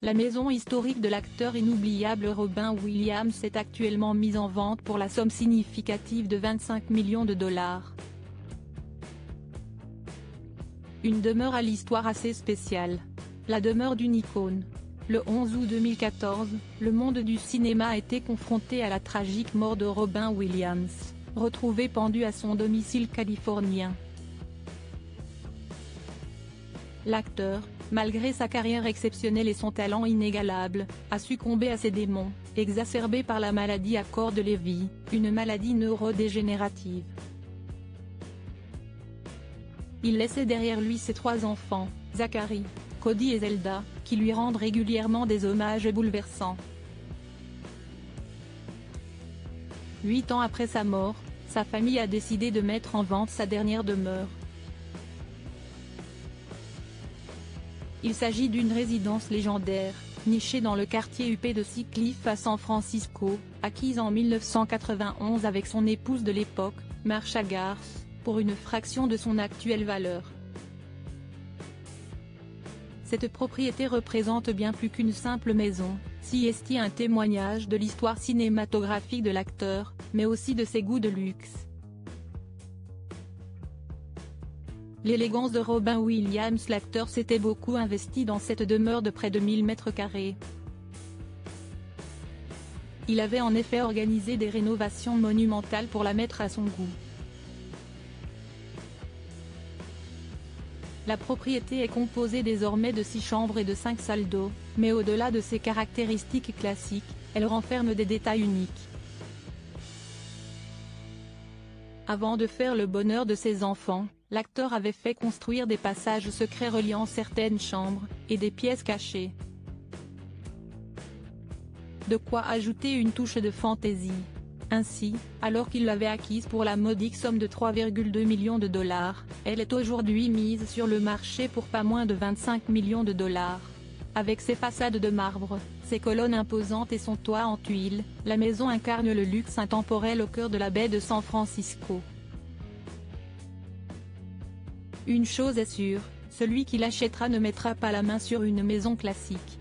La maison historique de l'acteur inoubliable Robin Williams est actuellement mise en vente pour la somme significative de 25 millions de dollars. Une demeure à l'histoire assez spéciale. La demeure d'une icône. Le 11 août 2014, le monde du cinéma a été confronté à la tragique mort de Robin Williams, retrouvé pendu à son domicile californien. L'acteur, malgré sa carrière exceptionnelle et son talent inégalable, a succombé à ses démons, exacerbés par la maladie à corps de Lévy, une maladie neurodégénérative. Il laissait derrière lui ses 3 enfants, Zachary, Cody et Zelda, qui lui rendent régulièrement des hommages bouleversants. 8 ans après sa mort, sa famille a décidé de mettre en vente sa dernière demeure. Il s'agit d'une résidence légendaire, nichée dans le quartier huppé de Sea Cliff à San Francisco, acquise en 1991 avec son épouse de l'époque, Marcia Garth, pour une fraction de son actuelle valeur. Cette propriété représente bien plus qu'une simple maison, si est un témoignage de l'histoire cinématographique de l'acteur, mais aussi de ses goûts de luxe. L'élégance de Robin Williams. L'acteur s'était beaucoup investi dans cette demeure de près de 1000 mètres carrés. Il avait en effet organisé des rénovations monumentales pour la mettre à son goût. La propriété est composée désormais de 6 chambres et de 5 salles d'eau, mais au-delà de ses caractéristiques classiques, elle renferme des détails uniques. Avant de faire le bonheur de ses enfants, l'acteur avait fait construire des passages secrets reliant certaines chambres, et des pièces cachées. De quoi ajouter une touche de fantaisie. Ainsi, alors qu'il l'avait acquise pour la modique somme de 3,2 millions de dollars, elle est aujourd'hui mise sur le marché pour pas moins de 25 millions de dollars. Avec ses façades de marbre, ses colonnes imposantes et son toit en tuiles, la maison incarne le luxe intemporel au cœur de la baie de San Francisco. Une chose est sûre, celui qui l'achètera ne mettra pas la main sur une maison classique.